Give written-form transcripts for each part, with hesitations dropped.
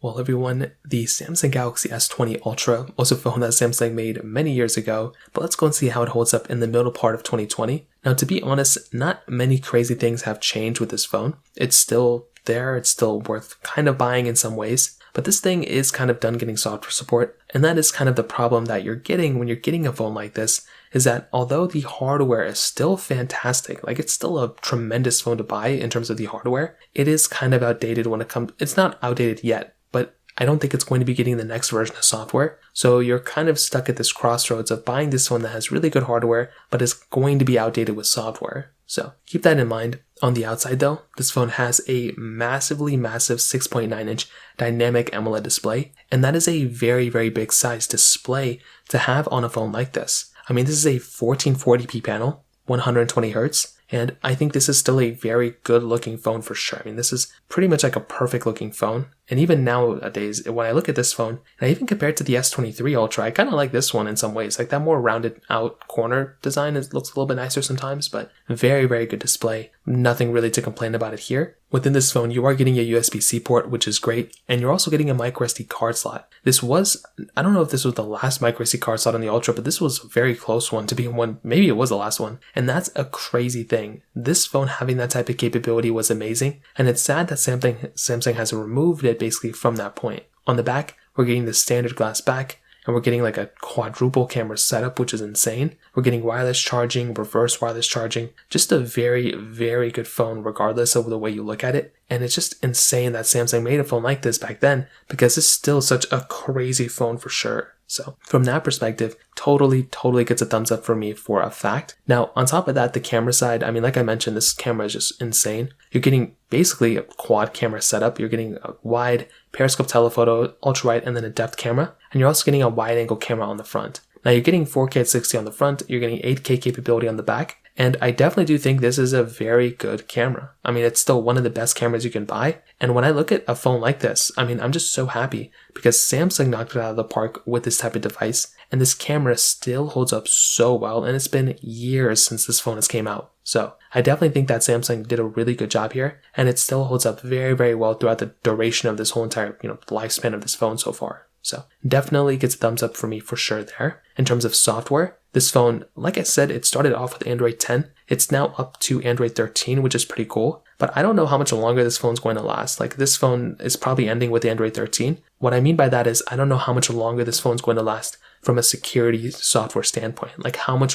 Well, everyone, the Samsung Galaxy S20 Ultra was a phone that Samsung made many years ago, but let's go and see how it holds up in the middle part of 2020. Now, to be honest, not many crazy things have changed with this phone. It's still there, it's still worth kind of buying in some ways, but this thing is kind of done getting software support, and that is kind of the problem that you're getting when you're getting a phone like this, is that although the hardware is still fantastic, like it's still a tremendous phone to buy in terms of the hardware, it is kind of outdated when it comes, it's not outdated yet, but I don't think it's going to be getting the next version of software. So you're kind of stuck at this crossroads of buying this phone that has really good hardware, but is going to be outdated with software. So keep that in mind. On the outside though, this phone has a massive 6.9-inch dynamic AMOLED display, and that is a very, very big size display to have on a phone like this. I mean, this is a 1440p panel, 120 Hz, and I think this is still a very good looking phone for sure. I mean, this is pretty much like a perfect looking phone. And even nowadays, when I look at this phone, and I even compare it to the S23 Ultra, I kind of like this one in some ways. Like that more rounded out corner design looks a little bit nicer sometimes, but very, very good display. Nothing really to complain about it here. Within this phone, you are getting a USB-C port, which is great, and you're also getting a microSD card slot. This was, I don't know if this was the last microSD card slot on the Ultra, but this was a very close one to being one. Maybe it was the last one, and that's a crazy thing. This phone having that type of capability was amazing, and it's sad that Samsung has removed it basically from that point. On the back, we're getting the standard glass back, and we're getting like a quadruple camera setup, which is insane. We're getting wireless charging, reverse wireless charging, just a very, very good phone regardless of the way you look at it. And it's just insane that Samsung made a phone like this back then, because it's still such a crazy phone for sure. So from that perspective, totally gets a thumbs up for me for a fact. Now, on top of that, the camera side, I mean, like I mentioned, this camera is just insane. You're getting basically a quad camera setup. You're getting a wide periscope telephoto, ultra wide, and then a depth camera. And you're also getting a wide angle camera on the front. Now you're getting 4K at 60 on the front, you're getting 8K capability on the back, and I definitely do think this is a very good camera. I mean, it's still one of the best cameras you can buy, and when I look at a phone like this, I mean, I'm just so happy because Samsung knocked it out of the park with this type of device, and this camera still holds up so well, and it's been years since this phone has came out. So I definitely think that Samsung did a really good job here, and it still holds up very, very well throughout the duration of this whole entire, lifespan of this phone so far. So definitely gets a thumbs up for me for sure there. In terms of software, this phone, like I said, it started off with Android 10. It's now up to Android 13, which is pretty cool. But I don't know how much longer this phone's going to last. Like this phone is probably ending with Android 13. What I mean by that is I don't know how much longer this phone's going to last from a security software standpoint. Like how many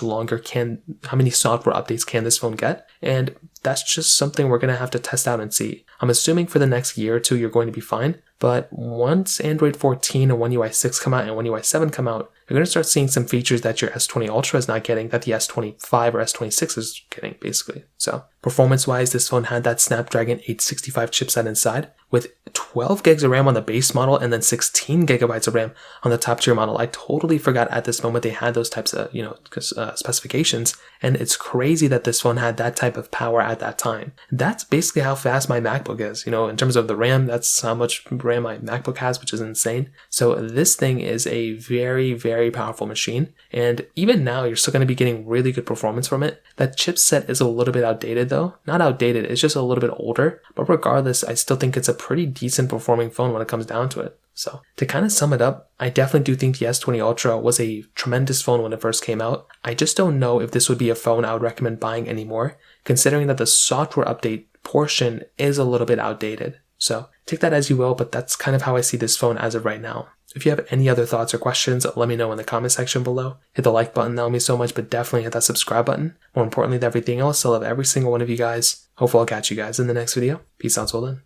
software updates can this phone get? And that's just something we're going to have to test out and see. I'm assuming for the next year or two, you're going to be fine. But once Android 14 and One UI 6 come out and One UI 7 come out, you're going to start seeing some features that your S20 Ultra is not getting, that the S25 or S26 is getting, basically. So performance-wise, this phone had that Snapdragon 865 chipset inside with 12 gigs of RAM on the base model and then 16 gigabytes of RAM on the top tier model. I totally forgot at this moment they had those types of, specifications. And it's crazy that this phone had that type of power at that time. That's basically how fast my MacBook is. In terms of the RAM, that's how much RAM my MacBook has, which is insane. So this thing is a very, very powerful machine. And even now, you're still going to be getting really good performance from it. That chipset is a little bit outdated though. Not outdated, it's just a little bit older. But regardless, I still think it's a pretty decent performing phone when it comes down to it. So to kind of sum it up, I definitely do think the S20 Ultra was a tremendous phone when it first came out. I just don't know if this would be a phone I would recommend buying anymore, considering that the software update portion is a little bit outdated. So take that as you will, but that's kind of how I see this phone as of right now. If you have any other thoughts or questions, let me know in the comment section below. Hit the like button, that would mean so much, but definitely hit that subscribe button. More importantly than everything else, I love every single one of you guys. Hopefully I'll catch you guys in the next video. Peace out till then.